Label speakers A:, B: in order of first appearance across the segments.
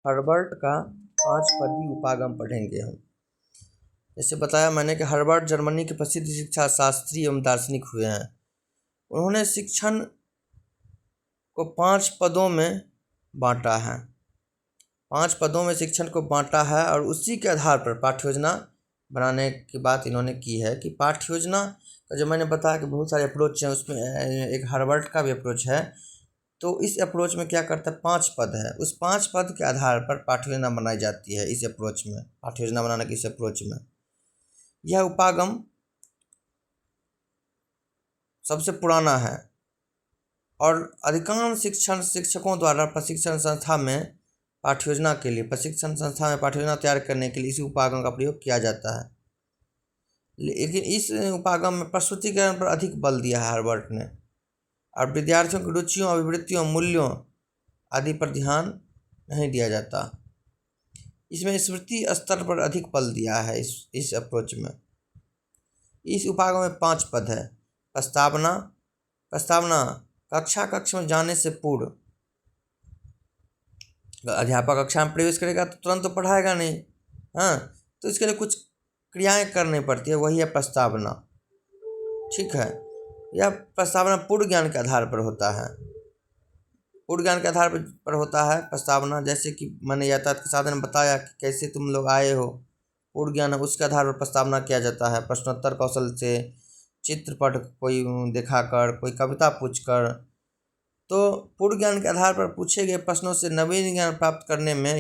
A: Herbert का 5 पदी उपागम पढ़ेंगे हम। जैसे बताया मैंने कि हर्बर्ट जर्मनी के प्रसिद्ध शिक्षा शास्त्री एवं दार्शनिक हुए हैं। उन्होंने शिक्षण को 5 पदों में बांटा है। 5 पदों में शिक्षण को बांटा है और उसी के आधार पर पाठ्य योजना बनाने की बात इन्होंने की है कि पाठ्य योजना का जो मैंने बताया कि बहुत सारे अप्रोच हैं, उसमें एक हर्बर्ट का भी अप्रोच है। तो इस अप्रोच में क्या करता है, 5 पद है, उस 5 पद के आधार पर पाठ्य योजना बनाई जाती है। इस अप्रोच में पाठ्य योजना बनाने के इस अप्रोच में यह उपागम सबसे पुराना है और अधिकांश शिक्षकों द्वारा प्रशिक्षण संस्था में पाठ्य योजना तैयार करने के लिए इसी उपागम का प्रयोग किया जाता है। लेकिन इस उपागम में प्रस्तुतिकरण पर अधिक बल दिया है हर्बर्ट ने और विद्यार्थियों की रुचियों, अभिवृत्तियों, मूल्यों आदि पर ध्यान नहीं दिया जाता। इसमें स्मृति स्तर पर अधिक बल दिया है। इस अप्रोच में इस उपागम में 5 पद है। प्रस्तावना कक्षा में जाने से पूर्व अध्यापक कक्षा में प्रवेश करेगा तो तुरंत तो पढ़ाएगा नहीं, तो इसके लिए कुछ क्रियाएं करनी पड़ती है, वही है प्रस्तावना। ठीक है, यह प्रस्तावना पूर्व ज्ञान के आधार पर होता है। पूर्व ज्ञान के आधार पर होता है प्रस्तावना। जैसे कि मैंने यातायात के साधन में बताया कि कैसे तुम लोग आए हो, पूर्व ज्ञान है, उसके आधार पर प्रस्तावना किया जाता है। प्रश्नोत्तर कौशल से, चित्रपट कोई दिखाकर, कोई कविता पूछकर। तो पूर्व ज्ञान के आधार पर पूछे गए प्रश्नों से नवीन ज्ञान प्राप्त करने में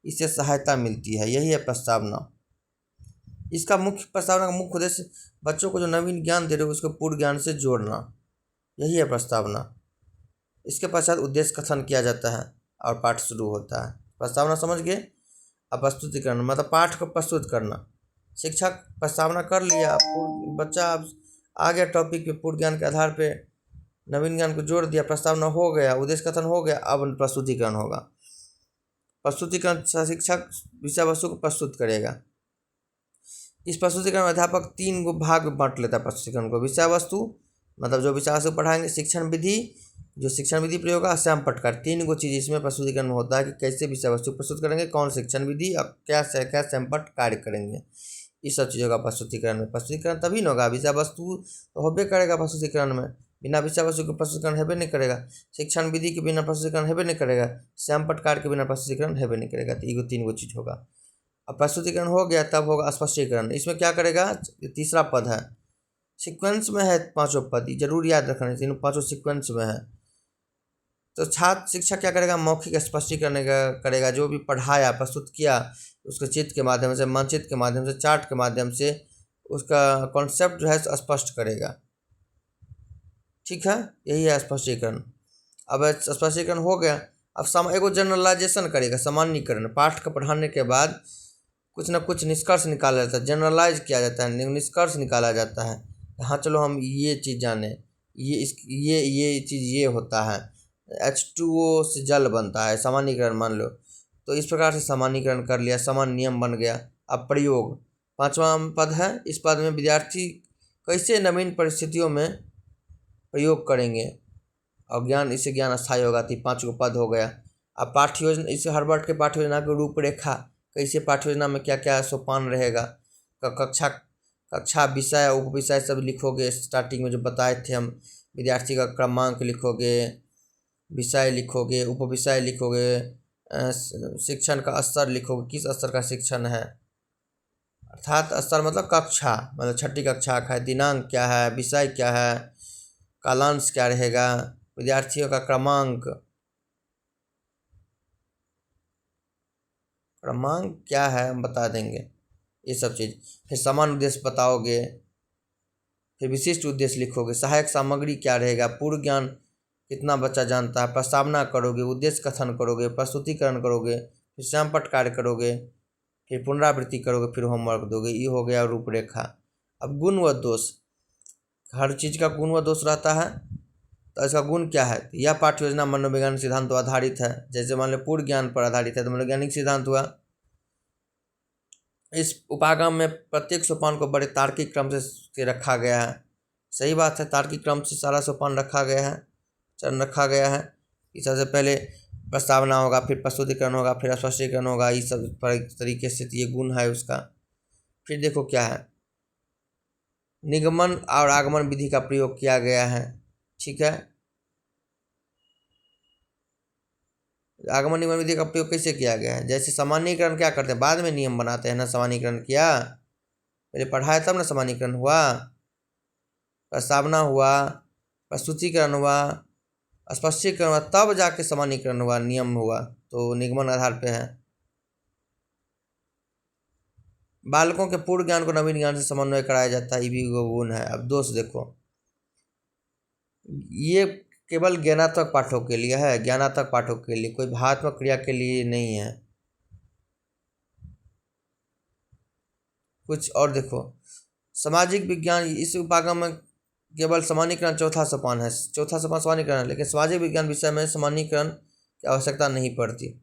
A: इससे सहायता मिलती है। यही है प्रस्तावना। प्रस्तावना का मुख्य उद्देश्य बच्चों को जो नवीन ज्ञान दे रहे हो उसको पूर्व ज्ञान से जोड़ना, यही है प्रस्तावना। इसके पश्चात उद्देश्य कथन किया जाता है और पाठ शुरू होता है। प्रस्तावना समझ गए। अब प्रस्तुतिकरण मतलब पाठ को प्रस्तुत करना। शिक्षक प्रस्तावना कर लिया, बच्चा अब आ गया टॉपिक पे, पूर्व ज्ञान के आधार पे नवीन ज्ञान को जोड़ दिया, प्रस्तावना हो गया, उद्देश्य कथन हो गया। अब प्रस्तुतिकरण होगा। प्रस्तुतिकरण शिक्षक विषय वस्तु को प्रस्तुत करेगा। इस प्रस्तुतिकरण में अध्यापक 3 भाग में बांट लेता है प्रस्तुतिकरण को। विषय वस्तु मतलब जो विषय वस्तु पढ़ाएंगे, शिक्षण विधि जो शिक्षण विधि प्रयोग है, श्याम पटकार। 3 चीज़ इसमें प्रस्तुतिकरण में होता है कि कैसे विषय वस्तु प्रस्तुत करेंगे, कौन शिक्षण विधि और क्या श्याम पट कार्य करेंगे। इस सब चीज़ों का प्रस्तुतिकरण में प्रस्तुतिकरण तभी न होगा। विषय वस्तु तो होबे करेगा प्रस्तुतिकरण में, बिना विषय वस्तु के प्रस्तुतिकरण हेबे नहीं करेगा। शिक्षण विधि के बिना प्रस्तुतिकरण हेबे नहीं करेगा। श्याम पटकार के बिना प्रस्तुतिकरण हेबे नहीं करेगा। तो ये 3 चीज़ होगा। अब प्रस्तुतिकरण हो गया, तब होगा स्पष्टीकरण। इसमें क्या करेगा, तीसरा पद है, सीक्वेंस में है 5 पद, जरूर याद रखना, तीनों 5 सीक्वेंस में है। तो शिक्षक क्या करेगा, मौखिक स्पष्टीकरण करेगा। जो भी पढ़ाया, प्रस्तुत किया, उसके चित्र के माध्यम से, मानचित्र के माध्यम से, चार्ट के माध्यम से उसका कॉन्सेप्ट जो है स्पष्ट करेगा। ठीक है, यही है स्पष्टीकरण। अब स्पष्टीकरण हो गया, अब एगो जनरलाइजेशन करेगा, सामान्यीकरण। पाठ को पढ़ाने के बाद कुछ ना कुछ निष्कर्ष निकाला जाता है, जनरलाइज किया जाता है, निष्कर्ष निकाला जाता है। हाँ चलो हम ये चीज़ जाने, ये चीज़ ये होता है, H2O से जल बनता है, सामान्यीकरण मान लो। तो इस प्रकार से सामान्यीकरण कर लिया, सामान्य नियम बन गया। अब प्रयोग 5वां पद है। इस पद में विद्यार्थी कैसे नवीन परिस्थितियों में प्रयोग करेंगे और इससे ज्ञान स्थायी होगा। तो 5 पद हो गया। अब पाठ्य योजना, इस हर्बर्ट के पाठ्य योजना की रूपरेखा, कैसे पाठ्य योजना में क्या क्या सोपान रहेगा, कक्षा विषय उप विषय सब लिखोगे। स्टार्टिंग में जो बताए थे हम, विद्यार्थी का क्रमांक लिखोगे, विषय लिखोगे, उप विषय लिखोगे, शिक्षण का स्तर लिखोगे, किस स्तर का शिक्षण है, अर्थात स्तर मतलब कक्षा, मतलब 6ठी कक्षा का है, दिनांक क्या है, विषय क्या है, कालांश क्या रहेगा, विद्यार्थियों का क्रमांक क्या है हम बता देंगे, ये सब चीज़। फिर समान उद्देश्य बताओगे, फिर विशिष्ट उद्देश्य लिखोगे, सहायक सामग्री क्या रहेगा, पूर्व ज्ञान कितना बच्चा जानता है, प्रस्तावना करोगे, उद्देश्य कथन करोगे, प्रस्तुतिकरण करोगे, फिर श्यामपट कार्य करोगे, फिर पुनरावृत्ति करोगे, फिर होमवर्क दोगे। ये हो गया रूपरेखा। अब गुण व दोष, हर चीज़ का गुण व दोष रहता है। तो इसका गुण क्या है, यह पाठ्य योजना मनोवैज्ञानिक सिद्धांत पर आधारित है। जैसे मान लो पूर्व ज्ञान पर आधारित है तो मनोवैज्ञानिक सिद्धांत हुआ। इस उपागम में प्रत्येक सोपान को बड़े तार्किक क्रम से रखा गया है। सही बात है, तार्किक क्रम से सारा सोपान रखा गया है, चरण रखा गया है। कि सबसे पहले प्रस्तावना होगा, फिर प्रस्तुतिकरण होगा, फिर स्पष्टीकरण होगा। इस सब तरीके से ये गुण है उसका। फिर देखो क्या है, निगमन और आगमन विधि का प्रयोग किया गया है। ठीक है, आगमन निगमन विधि का प्रयोग कैसे किया गया है? जैसे सामान्यीकरण क्या करते हैं, बाद में नियम बनाते हैं ना। सामान्यीकरण किया, पहले पढ़ाया तब ना सामान्यीकरण हुआ। प्रस्तावना हुआ, प्रस्तुतिकरण हुआ, स्पष्टीकरण हुआ, तब जाके सामान्यीकरण हुआ, नियम हुआ। तो निगमन आधार पे है। बालकों के पूर्व ज्ञान को नवीन ज्ञान से समन्वय कराया जाता है, ये भी गुण है। अब दोष देखो, ये केवल ज्ञानात्मक पाठों के लिए है, ज्ञानात्मक पाठों के लिए, कोई भावात्मक क्रिया के लिए नहीं है। कुछ और देखो, सामाजिक विज्ञान, इस उपागम में केवल सामान्यीकरण चौथा सोपान है। चौथा सोपान सामान्यीकरण है, लेकिन सामाजिक विज्ञान विषय में सामान्यीकरण की आवश्यकता नहीं पड़ती।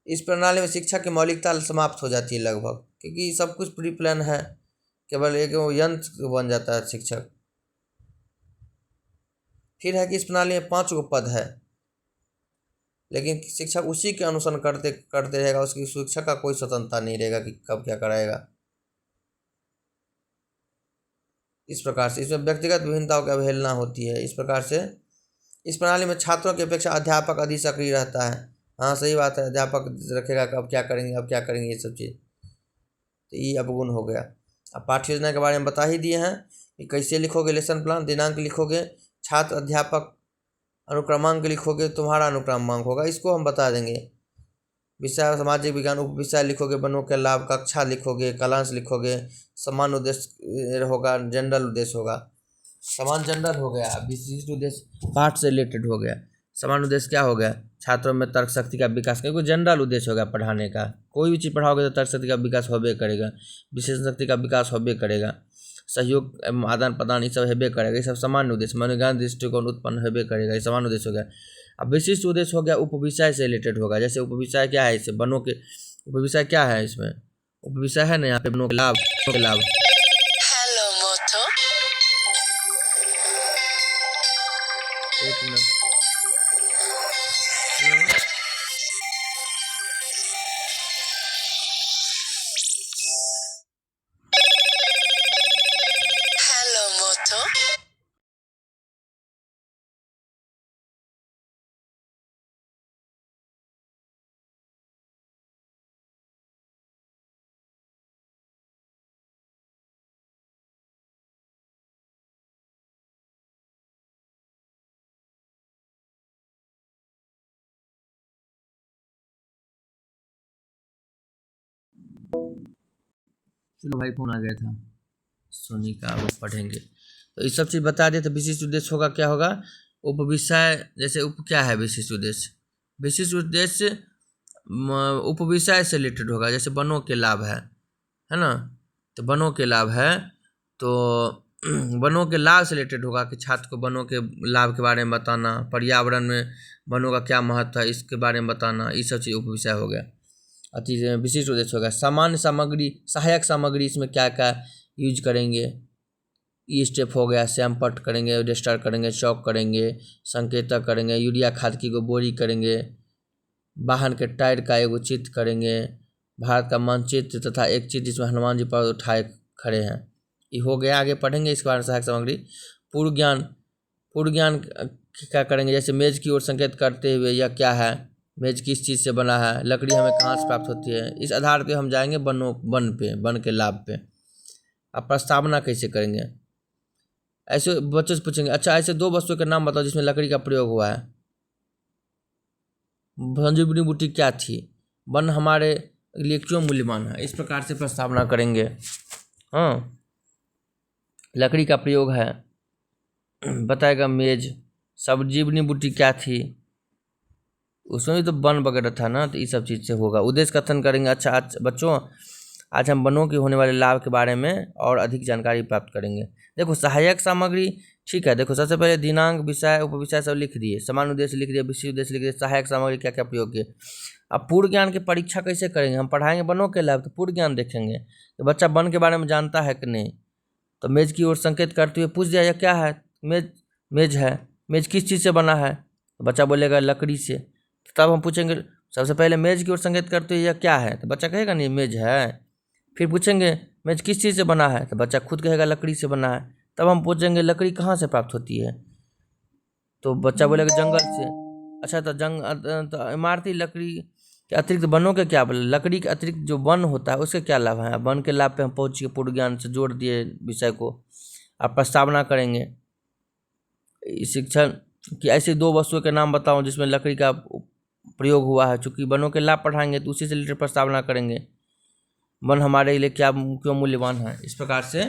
A: इस प्रणाली में शिक्षा की मौलिकता समाप्त हो जाती है लगभग, क्योंकि सब कुछ प्री प्लान है। केवल एक यंत्र बन जाता है शिक्षक। फिर है कि इस प्रणाली में 5 गो पद है, लेकिन शिक्षक उसी के अनुसरण करते करते रहेगा। उसकी शिक्षा का कोई स्वतंत्रता नहीं रहेगा कि कब क्या कराएगा। इस प्रकार से इसमें व्यक्तिगत विभिन्नताओं की अवहेलना होती है। इस प्रकार से इस प्रणाली में छात्रों की अपेक्षा अध्यापक अधिक सक्रिय रहता है। हाँ सही बात है, अध्यापक रखेगा कि अब क्या करेंगे, अब क्या करेंगे, ये सब चीज़। तो ये अवगुण हो गया। अब पाठ्य योजना के बारे में बता ही दिए हैं कि कैसे लिखोगे लेसन प्लान। दिनांक लिखोगे, छात्र अध्यापक अनुक्रमांक लिखोगे, तुम्हारा अनुक्रमांक होगा, इसको हम बता देंगे। विषय सामाजिक विज्ञान, उप विषय लिखोगे, बनों के लाभ, कक्षा लिखोगे, कालांश लिखोगे, समान उद्देश्य होगा, जनरल उद्देश्य होगा। समान जनरल हो गया, विशिष्ट उद्देश्य पाठ से रिलेटेड हो गया। समान उद्देश्य क्या हो गया, छात्रों में तर्क शक्ति का विकास, क्योंकि जनरल उद्देश्य होगा पढ़ाने का। कोई भी चीज़ पढ़ाओगे तो तर्क शक्ति का विकास होबे करेगा, विशेषण शक्ति का विकास होबे करेगा, सहयोग एवं आदान प्रदान, ये सब हेबे करेगा। ये सब सामान्य उद्देश्य, मनोज्ञान दृष्टिकोण उत्पन्न हेबे करेगा, ये सामान्य उद्देश्य हो गया। अब विशिष्ट उद्देश्य हो गया, उपविषय से रिलेटेड होगा। जैसे उपविषय क्या है, इससे बनों के उपविषय क्या है, इसमें उपविषय है ना, यहाँ पे बनों के लाभ, बनों के लाभ। एक मिनट, चलो भाई फोन आ गया था सोनी का, अब पढ़ेंगे। तो ये सब चीज़ बता दिए। तो विशिष्ट उद्देश्य होगा, क्या होगा, उपविषय। जैसे उप क्या है विशिष्ट उद्देश्य, विशिष्ट उद्देश्य उपविषय से रिलेटेड होगा। जैसे बनों के लाभ है ना, तो बनों के लाभ है तो बनों के लाभ से रिलेटेड होगा कि छात्र को बनों के लाभ के बारे में बताना, पर्यावरण में बनों का क्या महत्व है इसके बारे में बताना, ये सब चीज़ उपविषय हो गया। अति विशिष्ट उद्देश्य होगा। सामान्य सामग्री, सहायक सामग्री, इसमें क्या क्या यूज करेंगे, ई स्टेप हो गया, सैमपट करेंगे, रजिस्टर करेंगे, चौक करेंगे, संकेतक करेंगे, यूरिया खाद की को बोरी करेंगे, वाहन के टायर का एगो चित्र करेंगे, भारत का मानचित्र तथा एक चित्र जिसमें हनुमान जी पर उठाए खड़े हैं, ये हो गया। आगे पढ़ेंगे इसके बारे में। सहायक सामग्री, पूर्व ज्ञान, पूर्व ज्ञान क्या करेंगे, जैसे मेज की ओर संकेत करते हुए यह क्या है, मेज किस चीज़ से बना है, लकड़ी हमें कहाँ से प्राप्त होती है। इस आधार पे हम जाएंगे बन के लाभ पे। अब प्रस्तावना कैसे करेंगे, ऐसे बच्चों से पूछेंगे, अच्छा ऐसे 2 वस्तुओं के नाम बताओ जिसमें लकड़ी का प्रयोग हुआ है। संजीवनी बूटी क्या थी, वन हमारे लिए क्यों मूल्यवान है, इस प्रकार से प्रस्तावना करेंगे। हाँ, लकड़ी का प्रयोग है, बताएगा मेज। संजीवनी बूटी क्या थी, उसमें भी तो वन वगैरह था ना, तो ये सब चीज़ से होगा। उद्देश्य कथन करेंगे, अच्छा आज बच्चों आज हम वनों के होने वाले लाभ के बारे में और अधिक जानकारी प्राप्त करेंगे। देखो सहायक सामग्री, ठीक है, देखो सबसे पहले दिनांक, विषय, उपविषय सब लिख दिए, समान उद्देश्य लिख दिए, विशेष उद्देश्य लिख दिए, सहायक सामग्री क्या क्या प्रयोग किए। अब पूर्व ज्ञान की परीक्षा कैसे करेंगे, हम पढ़ाएंगे वनों के लाभ, तो पूर्व ज्ञान देखेंगे कि बच्चा वन के बारे में जानता है कि नहीं। तो मेज की ओर संकेत करते हुए पूछ दिया यह क्या है, मेज, मेज है, मेज किस चीज़ से बना है, तो बच्चा बोलेगा लकड़ी से। तो तब हम पूछेंगे सबसे पहले मेज की ओर संकेत करते हो यह क्या है, तो बच्चा कहेगा नहीं मेज है। फिर पूछेंगे मेज किस चीज़ से बना है, तो बच्चा खुद कहेगा लकड़ी से बना है। तब हम पूछेंगे लकड़ी कहाँ से प्राप्त होती है, तो बच्चा बोलेगा जंगल से। अच्छा, तो इमारती लकड़ी के अतिरिक्त वनों के क्या, लकड़ी के अतिरिक्त जो वन होता है उसके क्या लाभ हैं। वन के लाभ पे हम पहुँच के पूर्ण ज्ञान से जोड़ दिए विषय को। आप प्रस्तावना करेंगे इस शिक्षण कि ऐसी 2 वस्तुओं के नाम बताओ जिसमें लकड़ी का प्रयोग हुआ है। चूँकि वनों के लाभ पढ़ाएंगे तो उसी से रिलेटेड प्रस्तावना करेंगे, वन हमारे लिए क्या क्यों मूल्यवान है। इस प्रकार से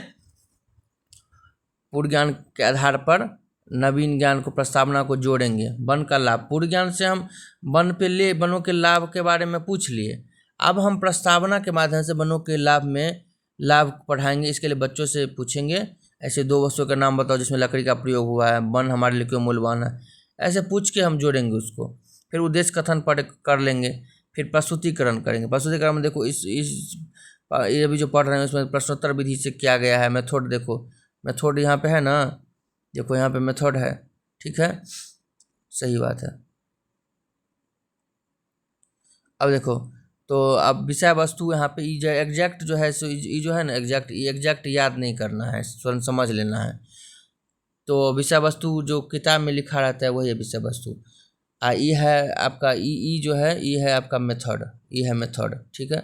A: पूर्ण ज्ञान के आधार पर नवीन ज्ञान को, प्रस्तावना को जोड़ेंगे। वन का लाभ, पूर्ण ज्ञान से हम वनों के लाभ के बारे में पूछ लिए। अब हम प्रस्तावना के माध्यम से वनों के लाभ पढ़ाएंगे। इसके लिए बच्चों से पूछेंगे ऐसे 2 वस्तुओं का नाम बताओ जिसमें लकड़ी का प्रयोग हुआ है, वन हमारे लिए क्यों मूल्यवान है। ऐसे पूछ के हम जोड़ेंगे उसको। फिर उद्देश्य कथन कर लेंगे। फिर प्रस्तुतिकरण करेंगे। प्रस्तुतिकरण में देखो ये अभी जो पढ़ रहे हैं उसमें प्रश्नोत्तर विधि से किया गया है। मेथड देखो, मेथड यहाँ पे है ना, देखो यहाँ पे मेथड है, ठीक है, सही बात है। अब देखो तो अब विषय वस्तु यहाँ पे जो एग्जैक्ट जो है सो ये जो है ना एग्जैक्ट याद नहीं करना है, स्वयं समझ लेना है। तो विषय वस्तु जो किताब में लिखा रहता है वही है विषय वस्तु। ये है आपका ई जो है ये है आपका मेथड, ये है मेथड, ठीक है।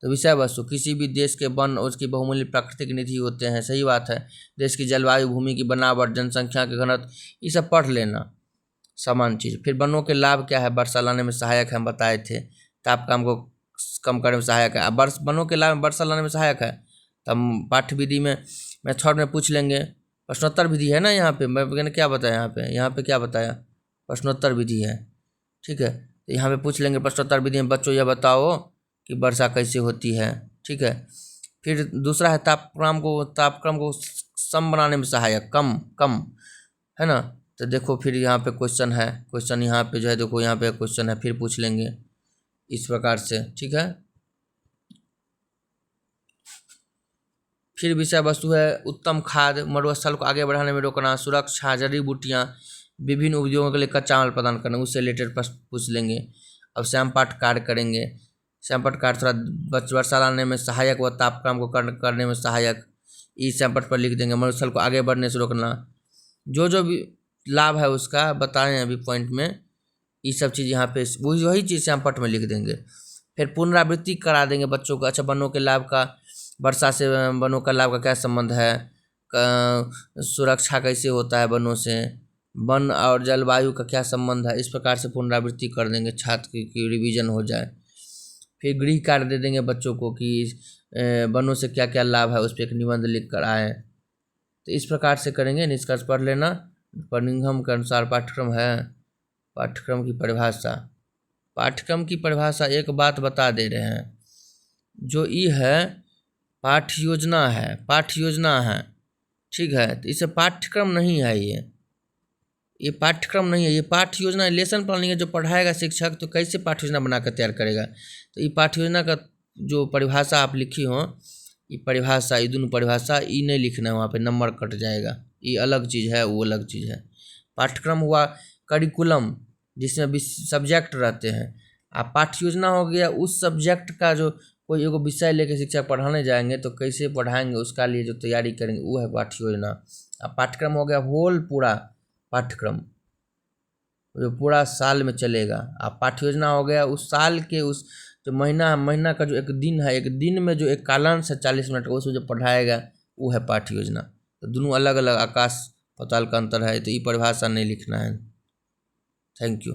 A: तो विषय वस्तु किसी भी देश के वन और उसकी बहुमूल्य प्राकृतिक निधि होते हैं, सही बात है। देश की जलवायु, भूमि की बनावट, जनसंख्या के घनत्व, ये सब पढ़ लेना, समान चीज़। फिर वनों के लाभ क्या है, वर्षा लाने में सहायक है, हम बताए थे। तापमान को कम करने में सहायक है। वनों के लाभ वर्षा लाने में सहायक है, तो हम पाठ्य विधि में मेथड में पूछ लेंगे। प्रश्नोत्तर विधि है ना, यहाँ पे मैंने क्या बताया, यहाँ पे क्या बताया, प्रश्नोत्तर विधि है, ठीक है। तो यहाँ पे पूछ लेंगे प्रश्नोत्तर विधि में बच्चों यह बताओ कि वर्षा कैसे होती है, ठीक है। फिर दूसरा है तापक्रम को सम बनाने में सहायक, कम है ना। तो देखो फिर यहाँ पे क्वेश्चन है, क्वेश्चन यहाँ पे जो है देखो यहाँ पे क्वेश्चन है, फिर पूछ लेंगे इस प्रकार से, ठीक है। फिर विषय वस्तु है उत्तम खाद, मरुस्थल को आगे बढ़ाने में रोकना, सुरक्षा, जड़ी बूटियाँ, विभिन्न उद्योगों के लिए कच्चा माल प्रदान करना, उससे रिलेटेड प्रश्न पूछ लेंगे। अब श्याम पाठ कार्य करेंगे। श्याम पाठ कार्य थोड़ा वर्षा लाने में सहायक व तापक्रम को करने में सहायक, इस श्याम पाठ पर लिख देंगे। मरुस्थल को आगे बढ़ने से रोकना, जो भी लाभ है उसका बताएं अभी पॉइंट में, ये सब चीज़ यहाँ पे वही चीज़ श्याम पाठ में लिख देंगे। फिर पुनरावृत्ति करा देंगे बच्चों को। अच्छा, वनों के लाभ का, वर्षा से वनों का लाभ का क्या संबंध है, सुरक्षा कैसे होता है वनों से, वन और जलवायु का क्या संबंध है, इस प्रकार से पुनरावृत्ति कर देंगे, छात्र की रिवीजन हो जाए। फिर गृह कार्य दे देंगे बच्चों को कि वनों से क्या क्या लाभ है, उस पर एक निबंध लिख कर आए। तो इस प्रकार से करेंगे। निष्कर्ष पढ़ लेना। बर्मिंघम के अनुसार पाठ्यक्रम है, पाठ्यक्रम की परिभाषा एक बात बता दे रहे हैं, जो ये है पाठ्य योजना है, ठीक है। तो इसे पाठ्यक्रम नहीं है, ये पाठ्यक्रम नहीं है, ये पाठ्य योजना, लेसन प्लानिंग है जो पढ़ाएगा शिक्षक। तो कैसे पाठ्य योजना बनाकर तैयार करेगा, तो ये पाठ्य योजना का जो परिभाषा आप लिखी हो, ये परिभाषा, ये दोनों परिभाषा ये नहीं लिखना है, वहाँ पे नंबर कट जाएगा। ये अलग चीज़ है, वो अलग चीज़ है। पाठ्यक्रम हुआ करिकुलम, जिसमें सब्जेक्ट रहते हैं। आप पाठ्य योजना हो गया उस सब्जेक्ट का, जो कोई एगो विषय लेके शिक्षक पढ़ाने जाएंगे तो कैसे पढ़ाएंगे उसका लिए जो तैयारी करेंगे वो है पाठ्य योजना। अब पाठ्यक्रम हो गया होल पूरा पाठ्यक्रम जो पूरा साल में चलेगा। अब पाठ्य योजना हो गया उस साल के उस जो महीना का जो एक दिन है, एक दिन में जो एक कालांश है 40 मिनट का, उसमें जो पढ़ाएगा वो है पाठ्य योजना। तो दोनों अलग अलग आकाश पाताल का अंतर है, तो ये परिभाषा नहीं लिखना है। Thank you.